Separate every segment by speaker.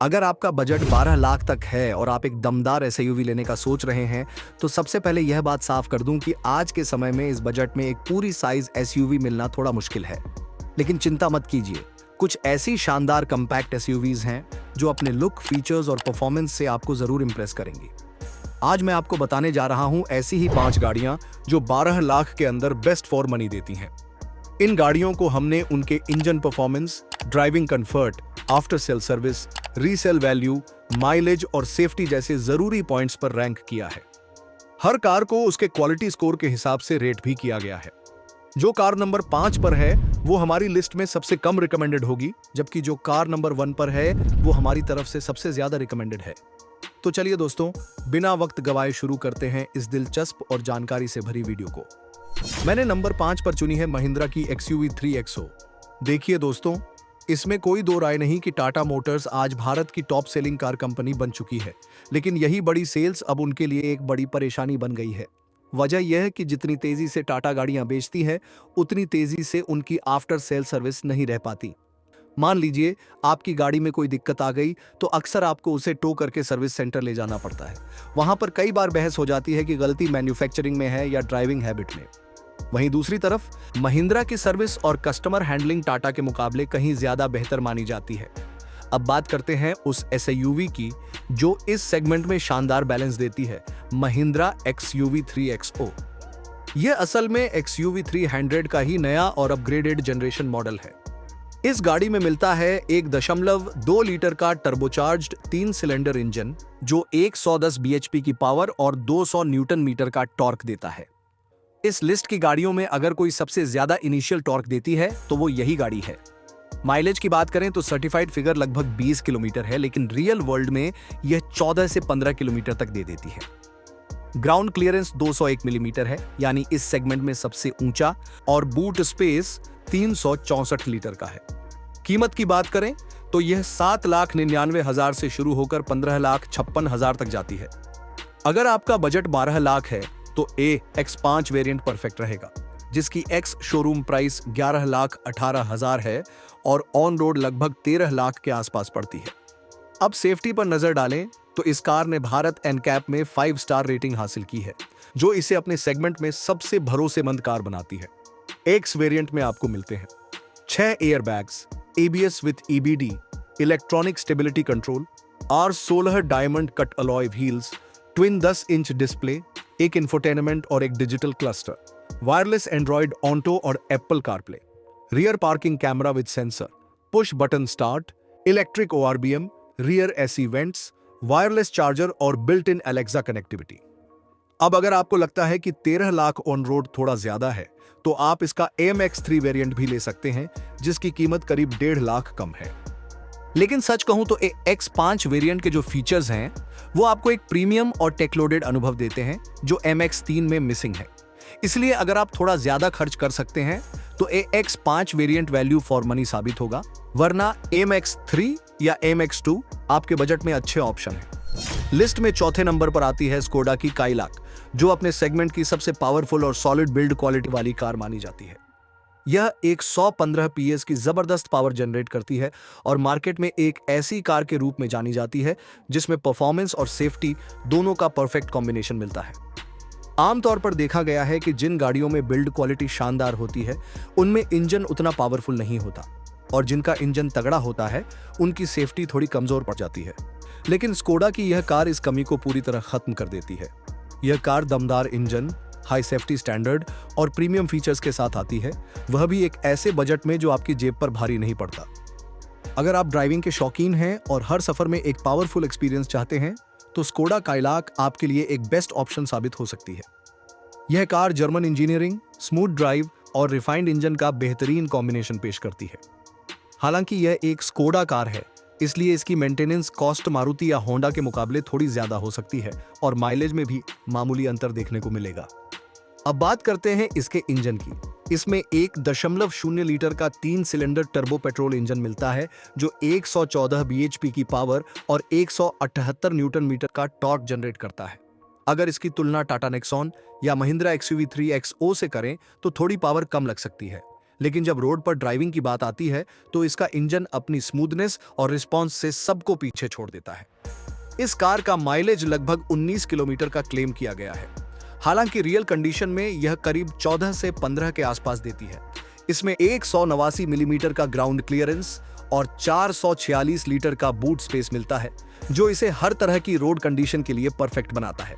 Speaker 1: अगर आपका बजट 12 लाख तक है और आप एक दमदार एसयूवी लेने का सोच रहे हैं, तो सबसे पहले यह बात साफ कर दूं कि आज के समय में इस बजट में एक पूरी साइज एसयूवी मिलना थोड़ा मुश्किल है। लेकिन चिंता मत कीजिए, कुछ ऐसी शानदार कंपैक्ट एसयूवीज हैं जो अपने लुक, फीचर्स और परफॉर्मेंस से आपको जरूर इंप्रेस करेंगी। आज मैं आपको बताने जा रहा हूं ऐसी ही 5 गाड़ियां जो 12 लाख के अंदर बेस्ट फॉर मनी देती हैं। इन गाड़ियों को हमने उनके engine performance, driving comfort, after sale service, resale value, mileage और सेफ्टी जैसे जरूरी पॉइंट्स पर रैंक किया है। हर कार को उसके क्वालिटी स्कोर के हिसाब से रेट भी किया गया है। जो कार नंबर 5 पर है वो हमारी लिस्ट में सबसे कम रिकमेंडेड होगी, जबकि जो कार नंबर 1 पर है वो हमारी तरफ से सबसे ज्यादा रिकमेंडेड है। तो चलिए दोस्तों, बिना वक्त गवाए शुरू करते हैं इस दिलचस्प और जानकारी से भरी वीडियो को। मैंने नंबर 5 पर चुनी है महिंद्रा की XUV 3XO। देखिए दोस्तों, इसमें कोई दो राय नहीं कि टाटा मोटर्स आज भारत की टॉप सेलिंग कार कंपनी बन चुकी है, लेकिन यही बड़ी सेल्स अब उनके लिए एक बड़ी परेशानी बन गई है। वजह यह है कि जितनी तेजी से टाटा गाड़ियां बेचती है, उतनी तेजी से उनकी आफ्टर सेल सर्विस नहीं रह पाती। मान लीजिए आपकी गाड़ी में कोई दिक्कत आ गई तो अक्सर आपको उसे टो करके सर्विस सेंटर ले जाना पड़ता है। वहां पर कई बार बहस हो जाती है कि गलती मैन्युफैक्चरिंग में है या ड्राइविंग हैबिट में। वहीं दूसरी तरफ महिंद्रा की सर्विस और कस्टमर हैंडलिंग टाटा के मुकाबले कहीं ज्यादा बेहतर मानी जाती है। अब बात करते हैं उस एसयूवी की जो इस सेगमेंट में शानदार बैलेंस देती है, महिंद्रा XUV 3XO। यह असल में XUV 300 का ही नया और अपग्रेडेड जनरेशन मॉडल है। इस गाड़ी में मिलता है 1.2 लीटर का टर्बोचार्ज्ड 3 सिलेंडर इंजन जो 110 bhp की पावर और 200 न्यूटन मीटर का टॉर्क देता है। इस लिस्ट की गाड़ियों में अगर कोई सबसे ज्यादा इनिशियल टॉर्क देती है तो वो यही गाड़ी है। माइलेज की बात करें तो सर्टिफाइड फिगर लगभग 20 किलोमीटर है, लेकिन रियल वर्ल्ड में यह 14 से 15 किलोमीटर तक दे देती है। ग्राउंड क्लियरेंस 201 मिलीमीटर है, यानी इस सेगमेंट में सबसे ऊंचा, और बूट स्पेस 364 लीटर का है। कीमत की बात करें तो यह 7,99,000 से शुरू होकर 15,56,000 तक जाती है। अगर आपका बजट 12 लाख है तो X5 वेरिएंट परफेक्ट रहेगा, जिसकी X शोरूम प्राइस 11,18,000 है और ऑन रोड लगभग 13 लाख के आसपास पड़ती है। अब सेफ्टी पर नजर डालें तो इस कार ने भारत NCAP में 5 स्टार रेटिंग हासिल की है, जो इसे अपने सेगमेंट में सबसे भरोसेमंद कार बनाती है। X वेरिएंट में आपको मिलते हैं 6 airbags, ABS with EBD, electronic stability control, R16 diamond cut alloy wheels, twin 10 inch display, एक इंफोटेनमेंट और एक digital cluster, wireless Android Auto और Apple CarPlay, rear parking camera with sensor, push button start, electric ORBM, rear AC vents, wireless charger और built in Alexa connectivity. अब अगर आपको लगता है कि 13 लाख ऑन रोड थोड़ा ज्यादा है, तो आप इसका AMX3 वेरिएंट भी ले सकते हैं, जिसकी कीमत करीब 1.5 लाख कम है। लेकिन सच कहूं तो X5 वेरिएंट के जो फीचर्स हैं वो आपको एक प्रीमियम और टेक लोडेड अनुभव देते हैं, जो MX3 में मिसिंग है। इसलिए अगर आप थोड़ा ज्यादा खर्च कर सकते हैं तो X5 variant value for money साबित होगा, वरना AMX3 या AMX2 आपके बजट में अच्छे ऑप्शन हैं। लिस्ट में चौथे नंबर पर आती है स्कोडा की काइलाक, जो अपने सेगमेंट की सबसे पावरफुल और सॉलिड बिल्ड क्वालिटी वाली कार मानी जाती है। यह 115 PS की जबरदस्त पावर जनरेट करती है और मार्केट में एक ऐसी कार के रूप में जानी जाती है जिसमें परफॉर्मेंस और सेफ्टी दोनों का परफेक्ट कॉम्बिनेशन मिलता है। आमतौर पर देखा गया है कि जिन गाड़ियों में बिल्ड क्वालिटी शानदार होती है उनमें इंजन उतना पावरफुल नहीं होता, और जिनका इंजन तगड़ा होता है उनकी सेफ्टी थोड़ी कमजोर पड़ जाती है। लेकिन स्कोडा की यह कार इस कमी को पूरी तरह खत्म कर देती है। यह कार दमदार इंजन, हाई सेफ्टी स्टैंडर्ड और प्रीमियम फीचर्स के साथ आती है, वह भी एक ऐसे बजट में जो आपकी जेब पर भारी नहीं पड़ता। अगर आप ड्राइविंग के शौकीन हैं और हर सफर में एक पावरफुल एक्सपीरियंस चाहते हैं तो स्कोडा काइलाक आपके लिए एक बेस्ट ऑप्शन साबित हो सकती है। यह car German engineering, smooth drive और रिफाइंड इंजन का बेहतरीन कॉम्बिनेशन पेश करती है। हालांकि यह एक स्कोडा कार है, इसलिए इसकी मेंटेनेंस कॉस्ट मारुति या होंडा के मुकाबले थोड़ी ज्यादा हो सकती है और माइलेज में भी मामूली अंतर देखने को मिलेगा। अब बात करते हैं इसके इंजन की। इसमें 1.0 लीटर का 3 सिलेंडर टर्बो पेट्रोल इंजन मिलता है जो 114 bhp की पावर और 178 न्यूटन मीटर का टॉर्क जनरेट करता है। अगर इसकी तुलना टाटा नेक्सॉन या महिंद्रा XUV 3XO से करें तो थोड़ी पावर कम लग सकती है, लेकिन जब रोड पर ड्राइविंग की बात आती है तो इसका इंजन अपनी स्मूथनेस और रिस्पॉन्स से सबको पीछे छोड़ देता है। इस कार का माइलेज लगभग 19 किलोमीटर का क्लेम किया गया है। हालांकि रियल कंडीशन में यह करीब 14 से 15 के आसपास देती है। इसमें 189 मिलीमीटर का ग्राउंड क्लियरेंस और 446 लीटर का बूट स्पेस मिलता है, जो इसे हर तरह की रोड कंडीशन के लिए परफेक्ट बनाता है।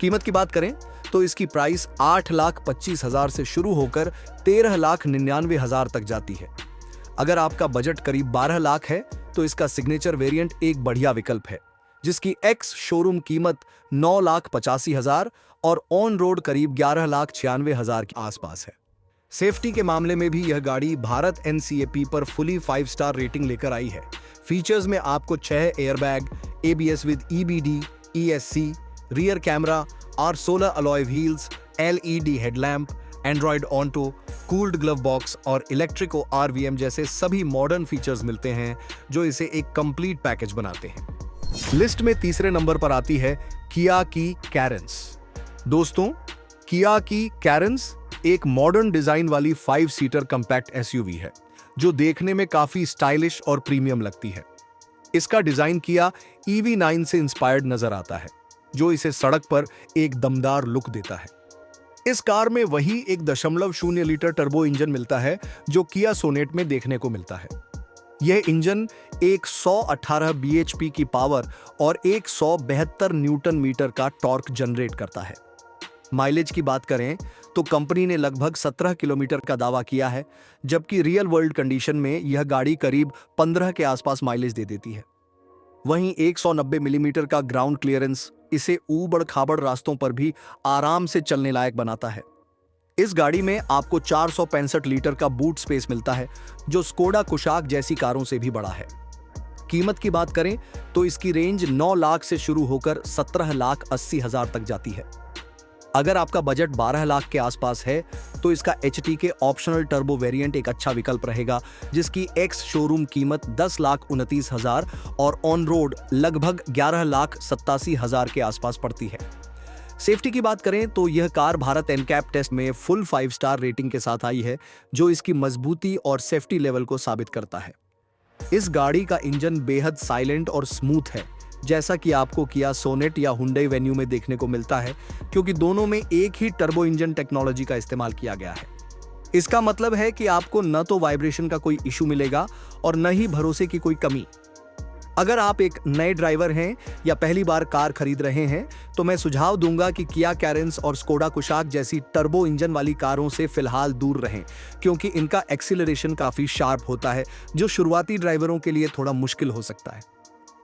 Speaker 1: कीमत की बात करें तो इसकी प्राइस 8,25,000 से शुरू होकर 13,99,000 तक जाती है। अगर आपका बजट करीब 12 लाख है तो इसका सिग्नेचर वेरिएंट एक बढ़िया विकल्प है, जिसकी एक्स शोरूम कीमत 9,85,000 और ऑन रोड करीब 11,96,000 के आसपास है। सेफ्टी के मामले में भी यह गाड़ी भारत NCAP पर फुली 5 स्टार रेटिंग लेकर आई है। फीचर्स में आपको 6 airbag, ABS with EBD, ESC, rear camera, R16 alloy wheels, LED headlamp, Android onto, cooled glove box और इलेक्ट्रिक RVM जैसे सभी मॉडर्न फीचर्स मिलते हैं, जो इसे एक कंप्लीट पैकेज बनाते हैं। लिस्ट में तीसरे नंबर पर आती है किया की कैरेंस। दोस्तों, किया की कैरेंस एक मॉडर्न डिजाइन वाली 5 सीटर कंपैक्ट SUV है, जो देखने में काफी स्टाइलिश और प्रीमियम लगती है। इसका डिजाइन किया EV9 से इंस्पायर्ड नजर आता है, जो इसे सड़क पर एक दमदार लुक देता है। इस कार में वही 1.0 लीटर टर्बो इंजन मिलता है जो किया सोनेट में देखने को मिलता है। यह इंजन 118 bhp की पावर और 172 न्यूटन मीटर का टॉर्क जनरेट करता है। माइलेज की बात करें तो कंपनी ने लगभग 17 किलोमीटर का दावा किया है, जबकि रियल वर्ल्ड कंडीशन में यह गाड़ी करीब 15 के आसपास माइलेज दे देती है। वहीं 190 मिलीमीटर का ग्राउंड क्लियरेंस इसे ऊबड़ खाबड़ रास्तों पर भी आराम से चलने लायक बनाता है। इस गाड़ी में आपको 465 लीटर का बूट स्पेस मिलता है, जो स्कोडा कुशाक जैसी कारों से भी बड़ा है। कीमत की बात करें तो इसकी रेंज 9 लाख से शुरू होकर 17,80,000 तक जाती है। अगर आपका बजट 12 लाख के आसपास है तो इसका HT के ऑप्शनल टर्बो वेरिएंट एक अच्छा विकल्प रहेगा, जिसकी एक्स शोरूम कीमत 10,29,000 और ऑन रोड लगभग 11,87,000 के आसपास पड़ती है। सेफ्टी की बात करें तो यह कार भारत NCAP टेस्ट में फुल 5 स्टार रेटिंग के साथ आई है, जो इसकी मजबूती और सेफ्टी लेवल को साबित करता है। इस गाड़ी का इंजन बेहद साइलेंट और स्मूथ है, जैसा कि आपको किया सोनेट या हुंडई वेन्यू में देखने को मिलता है, क्योंकि दोनों में एक ही टर्बो इंजन टेक्नोलॉजी का इस्तेमाल किया गया है। इसका मतलब है कि आपको न तो वाइब्रेशन का कोई इशू मिलेगा और न ही भरोसे की कोई कमी। अगर आप एक नए ड्राइवर हैं या पहली बार कार खरीद रहे हैं तो मैं सुझाव दूंगा कि किया कैरेंस और स्कोडा कुशाक जैसी टर्बो इंजन वाली कारों से फिलहाल दूर रहें, क्योंकि इनका एक्सीलरेशन काफी शार्प होता है, जो शुरुआती ड्राइवरों के लिए थोड़ा मुश्किल हो सकता है।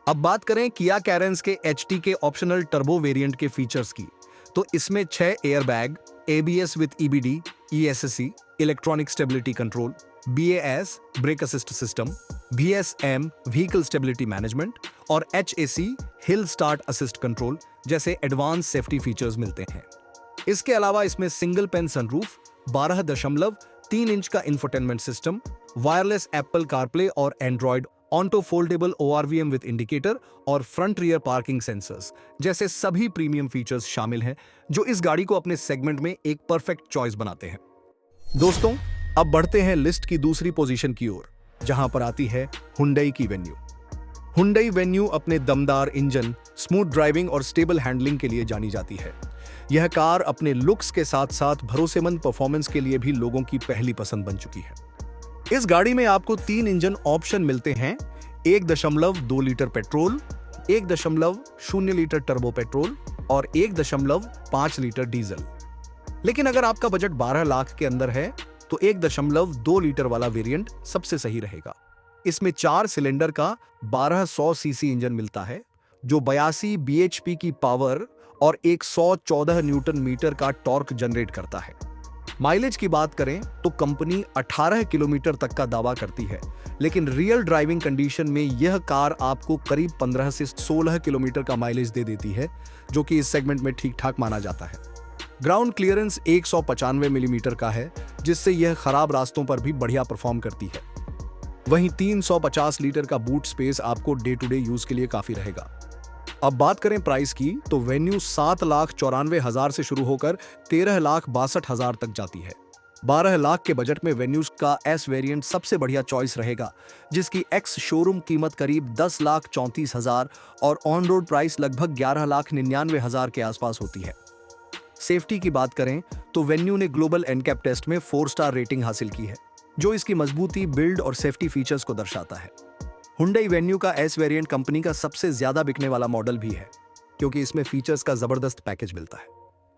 Speaker 1: अब बात करें किया कैरेंस के HT के ऑप्शनल टर्बो वेरिएंट के फीचर्स की, तो इसमें 6 airbag, ABS with EBD, ESC, electronic stability control, BAS brake assist system, VSM vehicle stability management और HAC hill start assist control जैसे एडवांस सेफ्टी फीचर्स मिलते हैं। इसके अलावा इसमें सिंगल पेन सनरूफ, 12.3 इंच का infotainment system, wireless Apple CarPlay और Android Auto foldable ORVM with indicator और फ्रंट रियर पार्किंग सेंसर्स जैसे सभी प्रीमियम फीचर्स शामिल हैं, जो इस गाड़ी को अपने सेगमेंट में एक परफेक्ट चॉइस बनाते हैं। दोस्तों, अब बढ़ते हैं लिस्ट की दूसरी पोजीशन की ओर, जहां पर आती है हुंडई की वेन्यू। हुंडई वेन्यू अपने दमदार इंजन, स्मूथ ड्राइविंग और स्टेबल हैंडलिंग के लिए जानी जाती है। यह कार अपने लुक्स के साथ साथ भरोसेमंद परफॉर्मेंस के लिए भी लोगों की पहली पसंद बन चुकी है। इस गाड़ी में आपको 3 इंजन ऑप्शन मिलते हैं, 1.2 litre petrol, 1.0 litre turbo petrol और 1.5 लीटर डीजल। लेकिन अगर आपका बजट 12 लाख के अंदर है तो 1.2 लीटर वाला वेरिएंट सबसे सही रहेगा। इसमें 4 सिलेंडर का 1200 सीसी इंजन मिलता है, जो 82 bhp की पावर और 114 न्यूटन मीटर का टॉर्क जनरेट करता है। माइलेज की बात करें तो कंपनी 18 किलोमीटर तक का दावा करती है, लेकिन रियल ड्राइविंग कंडीशन में यह कार आपको करीब 15 से 16 किलोमीटर का माइलेज दे देती है, जो कि इस सेगमेंट में ठीक ठाक माना जाता है। ग्राउंड क्लियरेंस 195 मिलीमीटर का है, जिससे यह खराब रास्तों पर भी बढ़िया परफॉर्म करती है। वहीं 350 लीटर का बूट स्पेस आपको डे टू डे यूज के लिए काफी रहेगा। अब बात करें प्राइस की तो वेन्यू 7,94,000 से शुरू होकर 13,62,000 तक जाती है। 12 लाख के बजट में वेन्यूज का एस वेरिएंट सबसे बढ़िया चॉइस रहेगा, जिसकी एक्स शोरूम कीमत करीब 10,34,000 और ऑन रोड प्राइस लगभग 11,99,000 के आसपास होती है। सेफ्टी की बात करें तो वेन्यू ने ग्लोबल एनकैप टेस्ट में 4 स्टार रेटिंग हासिल की है, जो इसकी मजबूती, बिल्ड और सेफ्टी फीचर्स को दर्शाता है। हुंडई वेन्यू का एस वेरिएंट कंपनी का सबसे ज्यादा बिकने वाला मॉडल भी है, क्योंकि इसमें फीचर्स का जबरदस्त पैकेज मिलता है।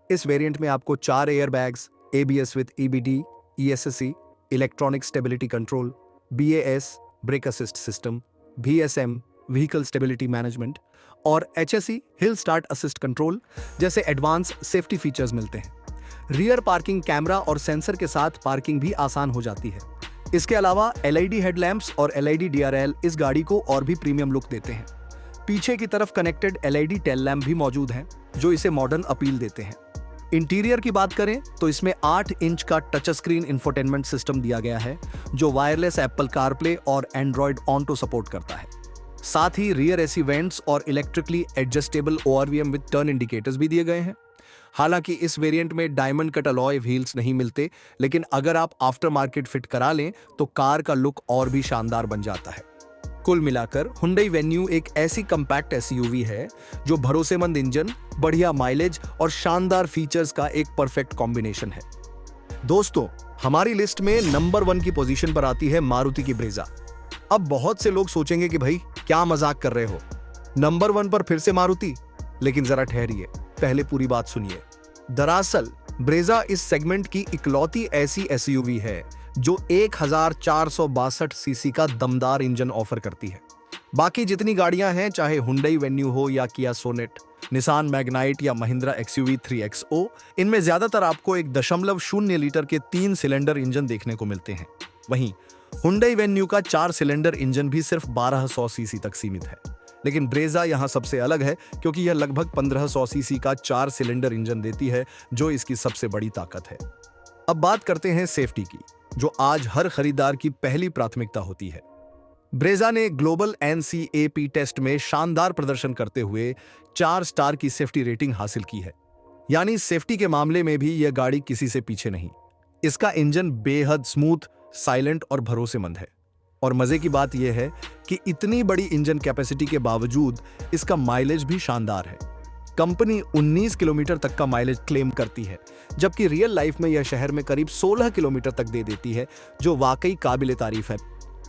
Speaker 1: इस वेरिएंट में आपको 4 air bags, ABS with EBD, ESC, electronic stability control, BAS, brake assist system, VSM, vehicle stability management और HSE, हिल स्टार्ट असिस्ट कंट्रोल जैसे एडवांस सेफ्टी फीचर्स मिलते हैं। रियर पार्किंग कैमरा और सेंसर के साथ पार्किंग भी आसान हो जाती है। इसके अलावा LED हेडलैम्प्स और LED DRL इस गाड़ी को और भी प्रीमियम लुक देते हैं। पीछे की तरफ कनेक्टेड LED टेल लैम्प भी मौजूद हैं, जो इसे मॉडर्न अपील देते हैं। इंटीरियर की बात करें तो इसमें 8 इंच का टच स्क्रीन इंफोटेनमेंट सिस्टम दिया गया है, जो वायरलेस एप्पल कारप्ले और एंड्रॉयड ऑटो सपोर्ट करता है। साथ ही रियर एसी वेंट्स और electrically adjustable ORVM with turn indicators भी दिए गए हैं। हालांकि इस वेरिएंट में डायमंड कट अलॉय व्हील्स नहीं मिलते, लेकिन अगर आप आफ्टर मार्केट फिट करा लें तो कार का लुक और भी शानदार बन जाता है। कुल मिलाकर हुंडई वेन्यू एक ऐसी कंपैक्ट SUV है जो भरोसेमंद इंजन, बढ़िया माइलेज और शानदार फीचर्स का एक परफेक्ट कॉम्बिनेशन है। दोस्तों, हमारी लिस्ट में नंबर 1 की पोजीशन पर आती है मारुति की ब्रेजा। अब बहुत से लोग सोचेंगे कि भाई क्या मजाक कर रहे हो, नंबर 1 पर फिर से मारुति? लेकिन जरा ठहरिए, पहले पूरी बात सुनिए। दरअसल ब्रेजा इस सेगमेंट की इकलौती ऐसी SUV है जो 1462 सीसी का दमदार इंजन ऑफर करती है। बाकी जितनी गाड़ियां हैं, चाहे हुंडई वेन्यू हो या किया सोनेट, निसान मैग्नाइट या महिंद्रा XUV 3XO, इनमें ज्यादातर आपको 1.0 लीटर के 3 सिलेंडर इंजन देखने को मिलते हैं। वहीं हुंडई वेन्यू का 4 सिलेंडर इंजन भी सिर्फ 1200 सीसी तक सीमित है। लेकिन ब्रेजा यहां सबसे अलग है, क्योंकि यह लगभग 1500 सीसी का 4 सिलेंडर इंजन देती है, जो इसकी सबसे बड़ी ताकत है। अब बात करते हैं सेफ्टी की, जो आज हर खरीदार की पहली प्राथमिकता होती है। ब्रेजा ने ग्लोबल NCAP टेस्ट में शानदार प्रदर्शन करते हुए 4 स्टार की सेफ्टी रेटिंग हासिल की है। यानी सेफ्टी के मामले में भी यह गाड़ी किसी से पीछे नहीं। इसका इंजन बेहद स्मूथ, साइलेंट और भरोसेमंद है। और मजे की बात यह है कि इतनी बड़ी इंजन कैपेसिटी के बावजूद इसका माइलेज भी शानदार है। कंपनी 19 किलोमीटर तक का माइलेज क्लेम करती है, जबकि रियल लाइफ में यह शहर में करीब 16 किलोमीटर तक दे देती है, जो वाकई काबिले तारीफ है।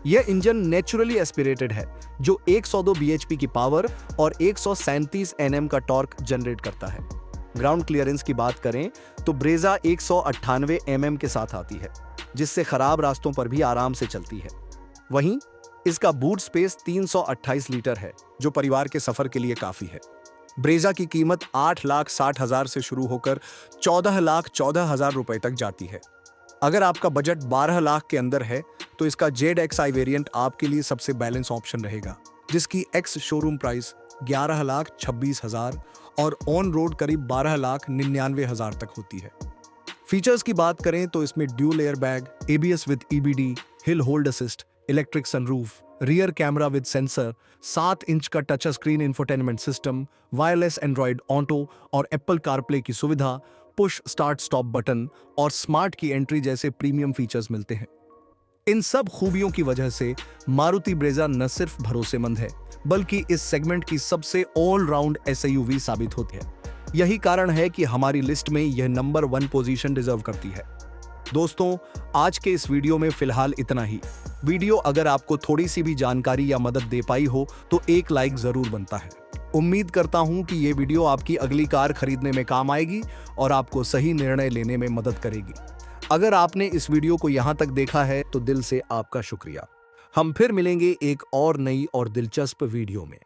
Speaker 1: यह इंजन नेचुरली एस्पिरेटेड है, जो 102 bhp की पावर और 137 Nm का टॉर्क जनरेट करता है। ग्राउंड क्लियरेंस की बात करें तो ब्रेजा 198 mm के साथ आती है, जिससे खराब रास्तों पर भी आराम से चलती है। वहीं इसका बूट स्पेस 328 लीटर है, जो परिवार के सफर के लिए काफी है। ब्रेजा की कीमत 8,60,000 से शुरू होकर 14,14,000 रुपए तक जाती है। अगर आपका बजट 12 लाख के अंदर है तो इसका ZXi वेरिएंट आपके लिए सबसे बैलेंस ऑप्शन रहेगा, जिसकी एक्स शोरूम प्राइस 11,26,000 और ऑन रोड करीब 12,99,000 तक होती है। फीचर्स की बात करें तो इसमें dual airbag, ABS with EBD, hill hold assist, electric sunroof, rear camera with sensor, 7 inch का touch screen infotainment system, wireless Android Auto और एप्पल कारप्ले की सुविधा, पुश स्टार्ट स्टॉप बटन और स्मार्ट की एंट्री जैसे premium features मिलते हैं। इन सब खूबियों की वजह से मारुति ब्रेजा न सिर्फ भरोसेमंद है, बल्कि इस सेगमेंट की सबसे ऑलराउंड SUV साबित होती है। यही कारण है कि हमारी लिस्ट में यह नंबर 1 पोजीशन डिजर्व करती है। दोस्तों, आज के इस वीडियो में फिलहाल इतना ही। वीडियो अगर आपको थोड़ी सी भी जानकारी या मदद दे पाई हो तो एक लाइक जरूर बनता है। उम्मीद करता हूं कि ये वीडियो आपकी अगली कार खरीदने में काम आएगी और आपको सही निर्णय लेने में मदद करेगी। अगर आपने इस वीडियो को यहां तक देखा है तो दिल से आपका शुक्रिया। हम फिर मिलेंगे एक और नई और दिलचस्प वीडियो में।